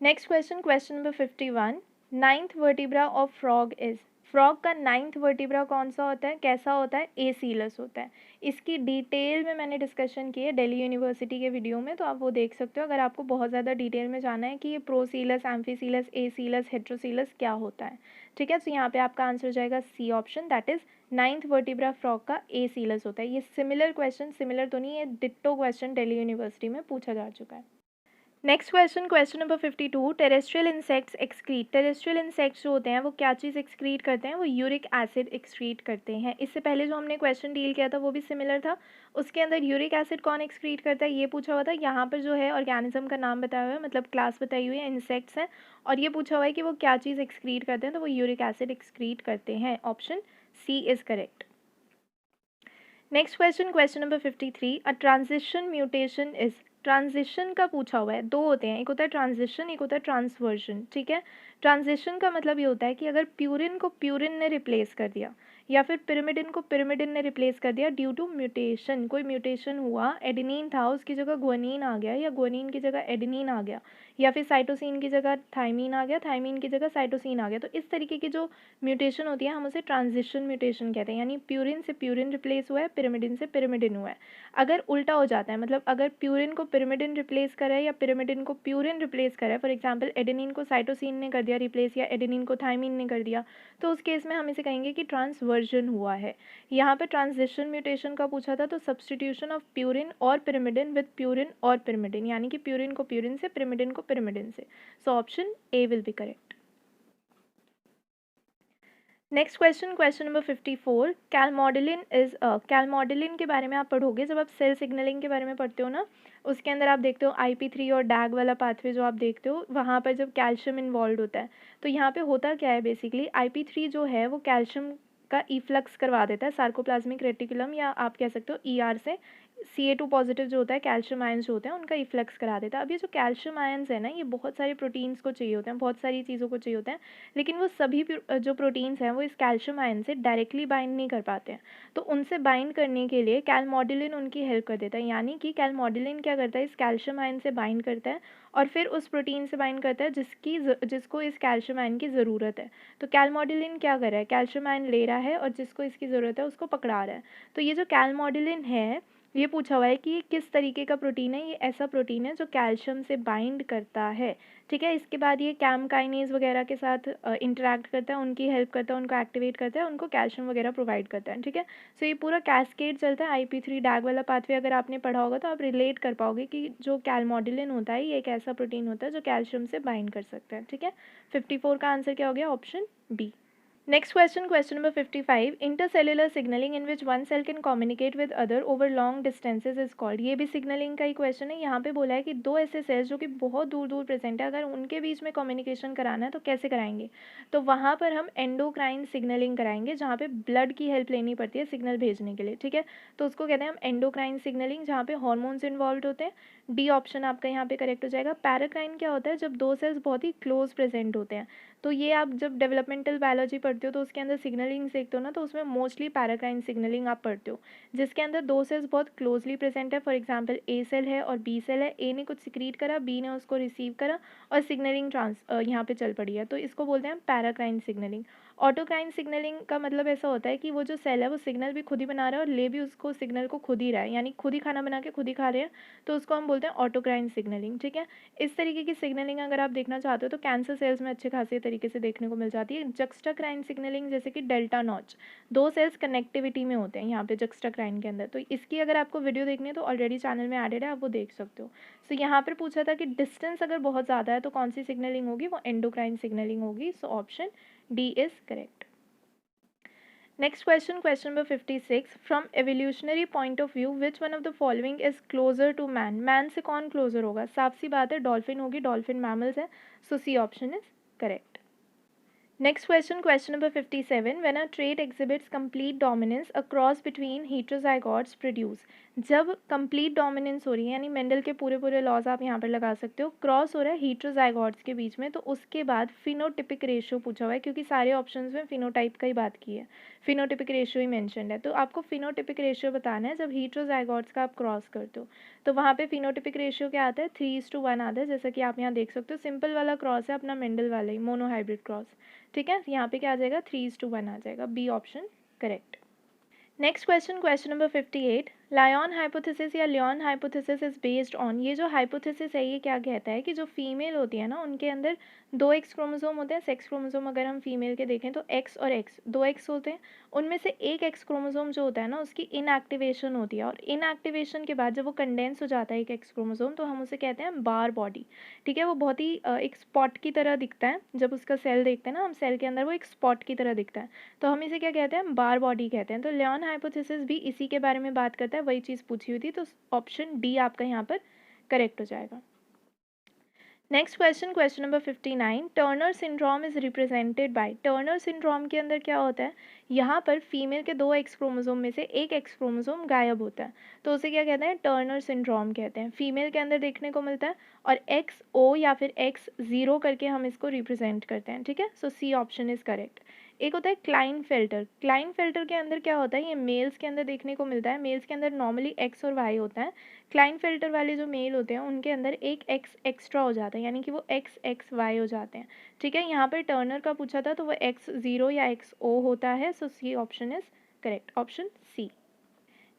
Next question, question number 51, ninth vertebra of frog is. Frog का नाइन्थ वर्टिब्रा कौन सा होता है, कैसा होता है? एसीलस होता है। इसकी डिटेल में मैंने डिस्कशन की है दिल्ली यूनिवर्सिटी के वीडियो में, तो आप वो देख सकते हो अगर आपको बहुत ज़्यादा डिटेल में जाना है कि ये प्रोसीलस, एम्फीसीलस, एसीलस, हेट्रोसीलस क्या होता है। ठीक है, तो यहाँ पे आपका आंसर हो जाएगा C option, that is ninth vertebra frog का एसीलस होता है। ये सिमिलर क्वेश्चन, सिमिलर तो नहीं, ये डिट्टो क्वेश्चन दिल्ली यूनिवर्सिटी में पूछा जा चुका है। Next question, question number 52, terrestrial insects excrete. Terrestrial insects जो होते हैं वो क्या चीज़ एक्सक्रीट करते हैं? वो यूरिक एसिड एक्सक्रीट करते हैं। इससे पहले जो हमने क्वेश्चन डील किया था वो भी सिमिलर था, उसके अंदर यूरिक एसिड कौन एक्सक्रीट करता है ये पूछा हुआ था। यहाँ पर जो है ऑर्गेनिज्म का नाम बताया हुआ है, मतलब क्लास बताई हुई है, इंसेक्ट्स हैं, और ये पूछा हुआ है कि वो क्या चीज़ एक्सक्रीट करते हैं, तो वो यूरिक एसिड एक्सक्रीट करते हैं। Option C is correct. Next question, question number 53, a transition mutation is, transition का पूछा हुआ है, दो होते हैं, एक होता है ट्रांजिशन, एक होता है ट्रांसवर्जन, ठीक है। ट्रांजिशन का मतलब ये होता है कि अगर प्यूरिन को प्यूरिन ने रिप्लेस कर दिया या फिर पिरिमिडिन को पिरिमिडिन ने रिप्लेस कर दिया ड्यू टू म्यूटेशन, कोई म्यूटेशन हुआ, एडेनिन था उसकी जगह ग्वानिन आ गया, या ग्वानिन की जगह एडेनिन आ गया, या फिर साइटोसिन की जगह थाइमिन आ गया, थाइमिन की जगह साइटोसिन आ गया, तो इस तरीके की जो म्यूटेशन होती है हम उसे ट्रांजिशन म्यूटेशन कहते हैं, यानी प्यूरिन से प्यूरिन रिप्लेस हुआ है, पिरिमिडिन से पिरिमिडिन हुआ है। अगर उल्टा हो जाता है, मतलब अगर प्यूरिन को पिरिमिडिन रिप्लेस करा है या पिरिमिडिन को प्यूरिन रिप्लेस करा है, फॉर एग्जांपल एडेनिन को साइटोसिन ने कर दिया रिप्लेस या एडेनिन को थाइमिन ने कर दिया, तो उस केस में हम इसे कहेंगे कि ट्रांसवर्जन हुआ है। यहाँ पे ट्रांजिशन म्यूटेशन का पूछा था, तो सब्सटीट्यूशन ऑफ प्यूरिन और पिरिमिडिन विद प्यूरिन और पिरिमिडिन, यानी कि प्यूरिन को प्यूरिन से, पिरिमिडिन को पिरिमिडिन से। So option A will be correct. Next question, question number 54, calmodulin is a, calmodulin के बारे में आप पढ़ोगे जब आप सेल सिग्नलिंग के बारे में पढ़ते हो ना, उसके अंदर आप देखते हो IP3 और डैग वाला पाथवे जो आप देखते हो, वहाँ पर जब कैल्शियम इन्वॉल्व होता है, तो यहाँ पे होता क्या है बेसिकली, IP3 जो है वो कैल्शियम का इफ्लक्स करवा देता है सार्कोप्लाज्मिक रेटिकुलम, या आप कह सकते हो ER से Ca2 पॉजिटिव जो होता है, कैल्शियम आयंस जो होते हैं उनका इफ्लक्स करा देता है। अब ये जो कैल्शियम आयंस है ना, ये बहुत सारे प्रोटीन्स को चाहिए होते हैं, बहुत सारी चीज़ों को चाहिए होते हैं, लेकिन वो सभी जो प्रोटीन्स हैं वो इस कैल्शियम आयन से डायरेक्टली बाइंड नहीं कर पाते हैं। तो उनसे बाइंड करने के लिए कैलमॉडुलिन उनकी हेल्प कर देता है, यानी कि कैलमॉडुलिन क्या करता है, इस कैल्शियम आयन से बाइंड करता है और फिर उस प्रोटीन से बाइंड करता है जिसको इस कैल्शियम आयन की ज़रूरत है। तो कैलमॉडुलिन क्या कर रहा है, कैल्शियम आयन ले रहा है और जिसको इसकी ज़रूरत है उसको पकड़ा रहा है। तो ये जो कैलमॉडुलिन है, ये पूछा हुआ है कि ये किस तरीके का प्रोटीन है, ये ऐसा प्रोटीन है जो कैल्शियम से बाइंड करता है, ठीक है। इसके बाद ये कैम काइनेज वगैरह के साथ इंटरेक्ट करता है, उनकी हेल्प करता है, उनको एक्टिवेट करता है, उनको कैल्शियम वगैरह प्रोवाइड करता है, ठीक है। सो ये पूरा कैस्केड चलता है। IP3 डैग वाला पाथवे अगर आपने पढ़ा होगा तो आप रिलेट कर पाओगे कि जो कैलमॉडुलिन होता है ये एक ऐसा प्रोटीन होता है जो कैल्शियम से बाइंड कर सकता है, ठीक है। 54 का आंसर क्या हो गया, option B. Next question, question number 55. Intercellular signaling in which one cell can communicate with other over long distances is called. ये भी signaling का ही question है। यहाँ पे बोला है कि दो ऐसे cells जो कि बहुत दूर दूर present है, अगर उनके बीच में communication कराना है तो कैसे कराएंगे, तो वहाँ पर हम endocrine signaling कराएंगे, जहाँ पे blood की help लेनी पड़ती है signal भेजने के लिए, ठीक है। तो उसको कहते हैं हम endocrine signaling, जहाँ पे hormones involved होते हैं। डी ऑप्शन आपका यहाँ पे करेक्ट हो जाएगा। पैराक्राइन क्या होता है, जब दो सेल्स बहुत ही क्लोज प्रेजेंट होते हैं, तो ये आप जब डेवलपमेंटल बायोलॉजी पढ़ते हो तो उसके अंदर सिग्नलिंग सीखते हो ना, तो उसमें मोस्टली पैराक्राइन सिग्नलिंग आप पढ़ते हो, जिसके अंदर दो सेल्स बहुत क्लोजली प्रेजेंट है। फॉर एग्जांपल ए सेल है और बी सेल है, ए ने कुछ सिक्रीट करा, बी ने उसको रिसीव करा और सिग्नलिंग यहाँ पे चल पड़ी है, तो इसको बोलते हैं पैराक्राइन सिग्नलिंग। ऑटोक्राइन सिग्नलिंग का मतलब ऐसा होता है कि वो जो सेल है वो सिग्नल भी खुद ही बना रहा है और ले भी उसको सिग्नल को खुद ही रहा है, यानी खुद ही खाना बना के खुद ही खा रहे हैं, तो उसको हम बोलते हैं ऑटोक्राइन सिग्नलिंग, ठीक है। इस तरीके की सिग्नलिंग अगर आप देखना चाहते हो तो कैंसर सेल्स में अच्छे खासे तरीके से देखने को मिल जाती है। जक्स्टाक्राइन सिग्नलिंग, जैसे कि डेल्टा नॉच, दो सेल्स कनेक्टिविटी में होते हैं यहाँ पे जक्स्टाक्राइन के अंदर, तो इसकी अगर आपको वीडियो देखनी है तो ऑलरेडी चैनल में एडेड है, आप वो देख सकते हो। सो यहाँ पर पूछा था कि डिस्टेंस अगर बहुत ज़्यादा है तो कौन सी सिग्नलिंग होगी, वो एंडोक्राइन सिग्नलिंग होगी। सो option D is correct. Next question, question number 56. From evolutionary point of view, which one of the following is closer to man? Man से कौन closer होगा, साफ सी बात है डॉल्फिन होगी, डॉल्फिन mammals है, so C option is correct. Next question, question number 57. When a trait exhibits complete dominance, a cross between heterozygotes produce. जब complete dominance हो रही है, यानी मेंडल के पूरे पूरे लॉज आप यहाँ पर लगा सकते हो, क्रॉस हो रहा है heterozygotes के बीच में, तो उसके बाद फिनोटिपिक रेशियो पूछा हुआ है, क्योंकि सारे ऑप्शंस में फिनोटाइप का ही बात की है, फिनोटिपिक रेशियो ही मेंशन्ड है, तो आपको फिनोटिपिक रेशियो बताना है जब heterozygotes का आप क्रॉस करते हो। तो वहाँ पे फिनोटिपिक रेशियो क्या आता है, 3:1 आता है, जैसा कि आप यहाँ देख सकते हो, सिंपल वाला क्रॉस है अपना मेंडल वाला ही, मोनोहाइब्रिड क्रॉस, ठीक है। यहाँ पे क्या आ जाएगा, 3:1 आ जाएगा, B option correct. Next question, question number 58. Lyon hypothesis या Lyon hypothesis is based on, ये जो हाइपोथेसिस है ये क्या कहता है कि जो फीमेल होती है ना उनके अंदर दो एक्स क्रोमोसोम होते हैं, सेक्स क्रोमोसोम अगर हम फीमेल के देखें तो एक्स और एक्स, दो एक्स होते हैं, उनमें से एक एक्स क्रोमोसोम जो होता है ना उसकी इनएक्टिवेशन होती है, और इनएक्टिवेशन के बाद जब वो कंडेंस हो जाता है एक एक्स क्रोमोसोम, तो हम उसे कहते हैं बार बॉडी, ठीक है। वो बहुत ही एक स्पॉट की तरह दिखता है, जब उसका सेल देखते हैं ना हम सेल के अंदर, वो एक स्पॉट की तरह दिखता है, तो हम इसे क्या कहते हैं, बार बॉडी कहते हैं। तो लियन हाइपोथेसिस भी इसी के बारे में बात करता है, वही चीज़ पूछी हुई थी, तो ऑप्शन डी आपका यहाँ पर करेक्ट हो जाएगा। Next question, question number 59, Turner syndrome is represented by. Turner syndrome के अंदर क्या होता है, यहाँ पर फीमेल के 2 एक्स क्रोमोसोम में से एक एक्स क्रोमोसोम गायब होता है, तो उसे क्या कहते हैं, टर्नर सिंड्रोम कहते हैं। फीमेल के अंदर देखने को मिलता है और एक्स ओ या फिर एक्स ज़ीरो करके हम इसको रिप्रेजेंट करते हैं, ठीक है। So C option is correct. एक होता है क्लाइनफेल्टर। क्लाइनफेल्टर के अंदर क्या होता है, ये मेल्स के अंदर देखने को मिलता है। मेल्स के अंदर नॉर्मली एक्स और वाई होता है। क्लाइनफेल्टर वाले जो मेल होते हैं उनके अंदर एक एक्स एक्स्ट्रा हो जाता है, यानी कि वो एक्स एक्स वाई हो जाते हैं, ठीक है। यहाँ पर टर्नर का पूछा था तो वो एक्स ज़ीरो या एक्स ओ होता है। So C option is correct, option C.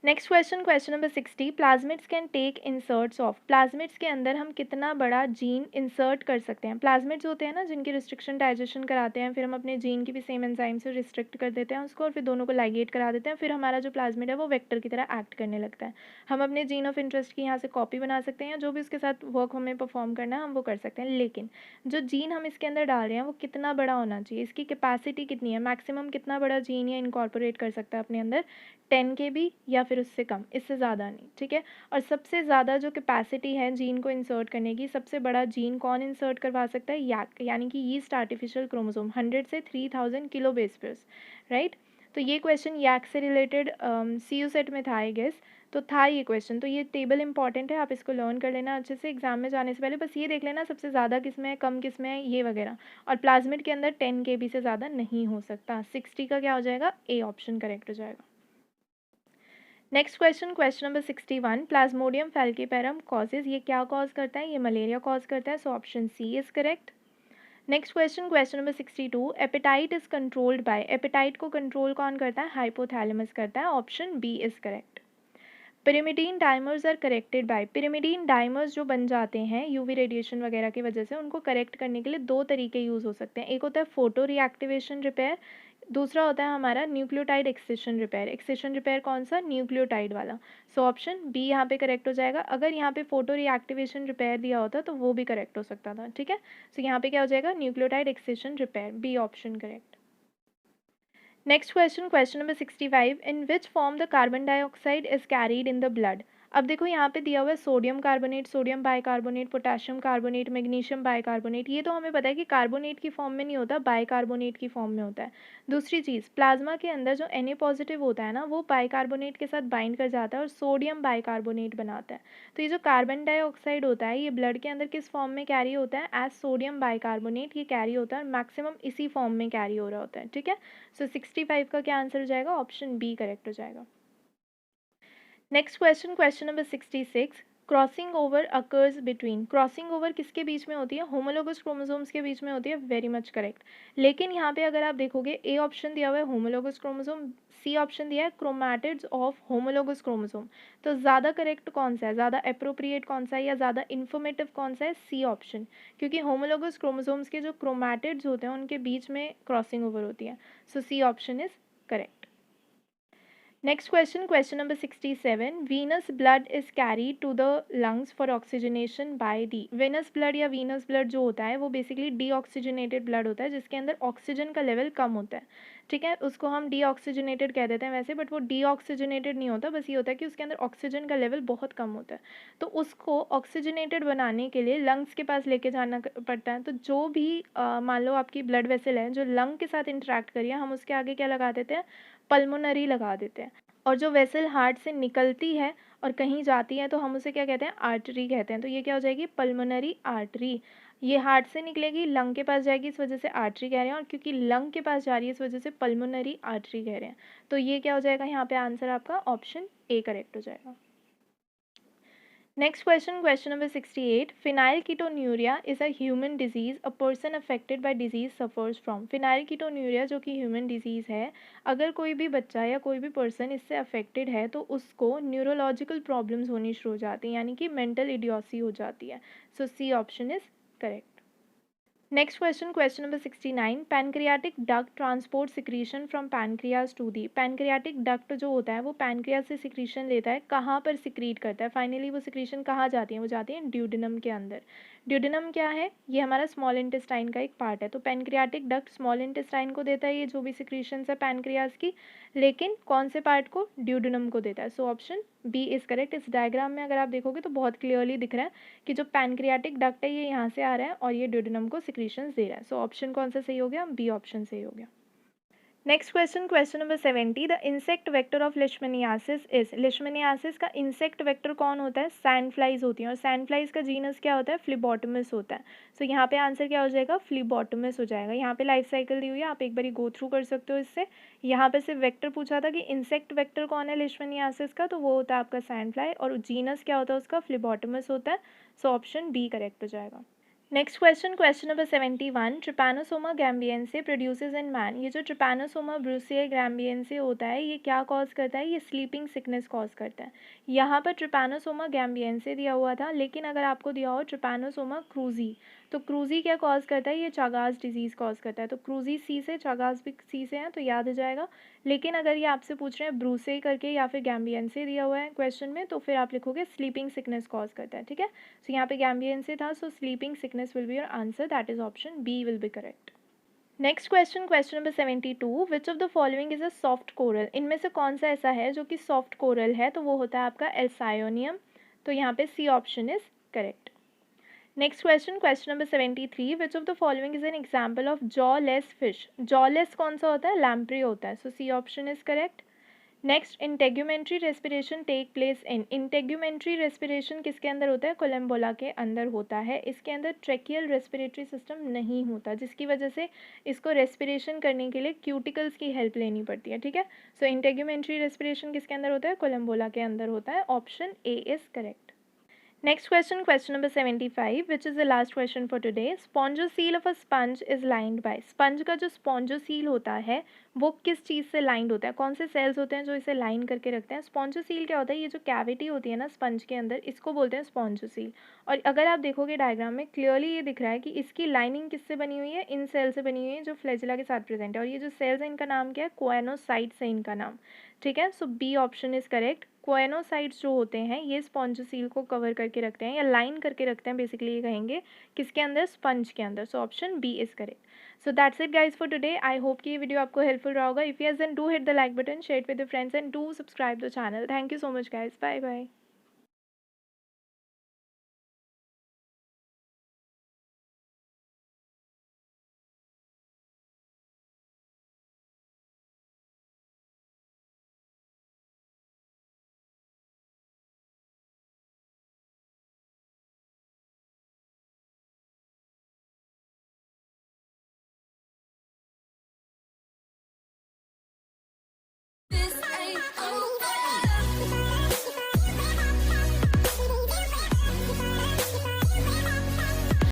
Next question, question number 60, plasmids can take inserts of. Plasmids के अंदर हम कितना बड़ा जीन इंसर्ट कर सकते हैं। प्लाज्मिड्स होते हैं ना जिनकी रिस्ट्रिक्शन डाइजेशन कराते हैं, फिर हम अपने जीन की भी सेम एंजाइम से रिस्ट्रिक्ट कर देते हैं उसको और फिर दोनों को लाइगेट करा देते हैं, फिर हमारा जो प्लाज्मिड है वो वेक्टर की तरह एक्ट करने लगता है। हम अपने जीन ऑफ इंटरेस्ट की यहाँ से कॉपी बना सकते हैं या जो भी उसके साथ वर्क हमें परफॉर्म करना है हम वो कर सकते हैं, लेकिन जो जीन हम इसके अंदर डाल रहे हैं वो कितना बड़ा होना चाहिए, इसकी कैपेसिटी कितनी है, मैक्सिमम कितना बड़ा जीन ये इनकॉर्पोरेट कर सकता है अपने अंदर, 10 KB या फिर उससे कम, इससे ज़्यादा नहीं, ठीक है। और सबसे ज़्यादा जो कैपेसिटी है जीन को इंसर्ट करने की, सबसे बड़ा जीन कौन इंसर्ट करवा सकता है, याक, यानी कि यीस्ट आर्टिफिशियल क्रोमोसोम, 100 से 3000 किलो बेस पेयर्स, राइट। तो ये क्वेश्चन याक से रिलेटेड CU सेट में था आई गेस, तो था ये क्वेश्चन। तो ये टेबल इंपॉर्टेंट है, आप इसको लर्न कर लेना अच्छे से, एग्जाम में जाने से पहले बस ये देख लेना सबसे ज़्यादा किस में है, कम किस में है, ये वगैरह। और प्लाज्मिड के अंदर 10 KB से ज़्यादा नहीं हो सकता। 60 का क्या हो जाएगा, ए ऑप्शन करेक्ट हो जाएगा। Next question, question number 61, Plasmodium falciparum causes, ये क्या कॉज करता है, ये मलेरिया कॉज करता है। So option C is correct. Next question, question number 62, appetite is controlled by. Appetite को कंट्रोल कौन करता है, हाइपोथैलेमस करता है। Option B is correct. Pyrimidine dimers are corrected by. Pyrimidine dimers जो बन जाते हैं यूवी रेडिएशन वगैरह की वजह से, उनको करेक्ट करने के लिए 2 तरीके यूज़ हो सकते हैं। एक होता है फोटो रिएक्टिवेशन रिपेयर, दूसरा होता है हमारा nucleotide excision repair. Accession repair कौन सा, न्यूक्लियोटाइड वाला। सो ऑप्शन बी यहाँ पे करेक्ट हो जाएगा। अगर यहाँ पे फोटो रिएक्टिवेशन रिपेयर दिया होता तो वो भी करेक्ट हो सकता था, ठीक है। सो यहाँ पे क्या हो जाएगा, nucleotide excision repair, B option correct. Next question, question number 65, in which form the carbon dioxide is carried in the blood. अब देखो यहाँ पे दिया हुआ है sodium carbonate, sodium bicarbonate, potassium carbonate, magnesium bicarbonate. ये तो हमें पता है कि कार्बोनेट की फॉर्म में नहीं होता, बाइकार्बोनेट की फॉर्म में होता है। दूसरी चीज़, प्लाज्मा के अंदर जो Na पॉजिटिव होता है ना, वो बाइकार्बोनेट के साथ बाइंड कर जाता है और सोडियम बाइकार्बोनेट बनाता है। तो ये जो कार्बन डाइऑक्साइड होता है ये ब्लड के अंदर किस फॉर्म में कैरी होता है, एज सोडियम बाइकार्बोनेट ये कैरी होता है और मैक्सिमम इसी फॉर्म में कैरी हो रहा होता है, ठीक है। सो 65 का क्या आंसर हो जाएगा, ऑप्शन बी करेक्ट हो जाएगा। Next question, question number 66, crossing over occurs between. Crossing over किसके बीच में होती है, होमोलोगस क्रोमोसोम्स के बीच में होती है, वेरी मच करेक्ट। लेकिन यहाँ पे अगर आप देखोगे ए ऑप्शन दिया हुआ है होमोलोगस क्रोमोसोम, सी ऑप्शन दिया है क्रोमैटिड्स ऑफ होमोलोगस क्रोमोसोम। तो ज़्यादा करेक्ट कौन सा है, ज़्यादा अप्रोप्रिएट कौन सा है या ज़्यादा इन्फॉर्मेटिव कौन सा है, सी ऑप्शन। क्योंकि होमोलोगस क्रोमोसोम्स के जो क्रोमैटिड्स होते हैं उनके बीच में क्रॉसिंग ओवर होती है। So C option is correct. Next question, question number 67, venous blood is carry to the lungs for oxygenation by D. Venous blood या वीनस ब्लड जो होता है वो बेसिकली डीऑक्सीजनेटेड ब्लड होता है जिसके अंदर ऑक्सीजन का लेवल कम होता है, ठीक है। उसको हम डीऑक्सीजनेटेड कह देते हैं वैसे, बट वो डीऑक्सीजनेटेड नहीं होता, बस ये होता है कि उसके अंदर ऑक्सीजन का लेवल बहुत कम होता है। तो उसको ऑक्सीजनेटेड बनाने के लिए लंग्स के पास लेके जाना पड़ता है। तो जो भी मान लो आपकी ब्लड वेसल है जो लंग के साथ इंटरेक्ट करिए, हम उसके आगे क्या लगा देते हैं, पल्मोनरी लगा देते हैं। और जो वेसल हार्ट से निकलती है और कहीं जाती है तो हम उसे क्या कहते हैं, आर्टरी कहते हैं। तो ये क्या हो जाएगी, पल्मोनरी आर्टरी। ये हार्ट से निकलेगी, लंग के पास जाएगी, इस वजह से आर्टरी कह रहे हैं, और क्योंकि लंग के पास जा रही है इस वजह से पल्मोनरी आर्टरी कह रहे हैं। तो ये क्या हो जाएगा यहाँ पे आंसर आपका ऑप्शन ए करेक्ट हो जाएगा। Next question, question number 68, phenylketonuria is a human disease, a person affected by disease suffers from. Phenylketonuria जो कि ह्यूमन डिजीज है, अगर कोई भी बच्चा या कोई भी पर्सन इससे अफेक्टेड है तो उसको न्यूरोलॉजिकल प्रॉब्लम्स होनी शुरू हो जाती हैं, यानी कि मेंटल इडियोसी हो जाती है। So C option is correct. Next question, question number 69, pancreatic duct transport secretion from pancreas to the. Pancreatic duct जो होता है वो पैनक्रियाज से सिक्रीशन लेता है, कहाँ पर सिक्रीट करता है, फाइनली वो सिक्रीशन कहाँ जाती है, वो जाती है ड्यूडेनम के अंदर। ड्यूडेनम क्या है, ये हमारा स्मॉल इंटेस्टाइन का एक पार्ट है। तो पैनक्रियाटिक डक्ट स्मॉल इंटेस्टाइन को देता है ये जो भी सिक्रीशंस है पैनक्रियाज की, लेकिन कौन से पार्ट को, ड्यूडेनम को देता है। So option B is correct. इस डायग्राम में अगर आप देखोगे तो बहुत क्लियरली दिख रहा है कि जो पैनक्रियाटिक डक्ट है ये यहाँ से आ रहा है और ये ड्यूडेनम को सिक्रीशंस दे रहा है। सो ऑप्शन कौन सा सही हो गया, बी ऑप्शन सही हो गया। Next question, question number 70, the insect vector of leishmaniasis is, leishmaniasis का इंसेक्ट वेक्टर कौन होता है, सैंड फ्लाइज होती हैं और सैंड फ्लाइज का जीनस क्या होता है, फ्लीबॉटमस होता है। सो यहाँ पे आंसर क्या हो जाएगा, फ्लीबॉटमस हो जाएगा। यहाँ पे लाइफ साइकिल दी हुई है, आप एक बारी गो थ्रू कर सकते हो इससे। यहाँ पे सिर्फ वेक्टर पूछा था कि इंसेक्ट वेक्टर कौन है लिशमनियासिस का, तो वो होता है आपका सैंड फ्लाई और जीनस क्या होता है उसका, फ्लीबॉटमस होता है। सो ऑप्शन बी करेक्ट हो जाएगा। Next question, question number 71, Trypanosoma gambiense produces in man, ये जो ट्रिपैनोसोमा ब्रूसिए गैम्बियेंसे होता है ये क्या कॉज करता है, ये स्लीपिंग सिकनेस कॉज करता है। यहाँ पर ट्रिपैनोसोमा गैम्बियेंसे दिया हुआ था, लेकिन अगर आपको दिया हो ट्रिपैनोसोमा क्रूजी, तो क्रूजी क्या कॉज करता है, ये चागास डिजीज़ कॉज करता है। तो क्रूजी सी से, चागास भी सी से हैं तो याद हो जाएगा। लेकिन अगर ये आपसे पूछ रहे हैं ब्रूसे करके या फिर गैम्बियेंसे दिया हुआ है क्वेश्चन में, तो फिर आप लिखोगे स्लीपिंग सिकनेस कॉज करता है, ठीक है। सो यहाँ पे गैम्बियेंसे था, so sleeping sickness will be your answer, that is option B will be correct. Next question, question number 72, which of the following is a soft coral, इनमें से कौन सा ऐसा है जो कि सॉफ्ट कोरल है, तो वो होता है आपका एल्सायोनियम। तो यहाँ पे C option is correct. Next question, question number 73, which of the following is an example of jawless fish, jawless कौन सा होता है, लैम्प्री होता है। So C option is correct. Next, integumentary respiration take place in, integumentary respiration किसके अंदर होता है, कोलम्बोला के अंदर होता है। इसके अंदर ट्रेकियल रेस्पिरेटरी सिस्टम नहीं होता, जिसकी वजह से इसको रेस्पिरेशन करने के लिए क्यूटिकल्स की हेल्प लेनी पड़ती है, ठीक है। सो इंटेग्यूमेंट्री रेस्पिरेशन किसके अंदर होता है, कोलम्बोला के अंदर होता है। Option A is correct. Next question, question number 75, which is the last question for today, spongocoel of a sponge is lined by, sponge का जो स्पॉन्जोसील होता है वो किस चीज़ से लाइंड होता है, कौन से सेल्स होते हैं जो इसे लाइन करके रखते हैं। स्पॉन्जोसील क्या होता है, ये जो कैविटी होती है ना स्पंज के अंदर, इसको बोलते हैं स्पॉन्जोसील। और अगर आप देखोगे डायग्राम में क्लियरली ये दिख रहा है कि इसकी लाइनिंग किससे बनी हुई है, इन सेल से बनी हुई है जो फ्लैजिला के साथ प्रेजेंट है। और ये जो सेल्स है इनका नाम क्या है, कोएनोसाइट्स है इनका नाम, ठीक है। So B option is correct. Coenocytes जो होते हैं ये स्पॉन्जोसील को कवर करके रखते हैं या लाइन करके रखते हैं, बेसिकली ये कहेंगे किसके अंदर, स्पंज के अंदर। So option B is correct. So that's it guys for today. I hope कि ये वीडियो आपको हेल्पफुल रहा होगा। If yes then do hit the like button, share with your friends and do subscribe the channel. Thank you so much guys, bye bye.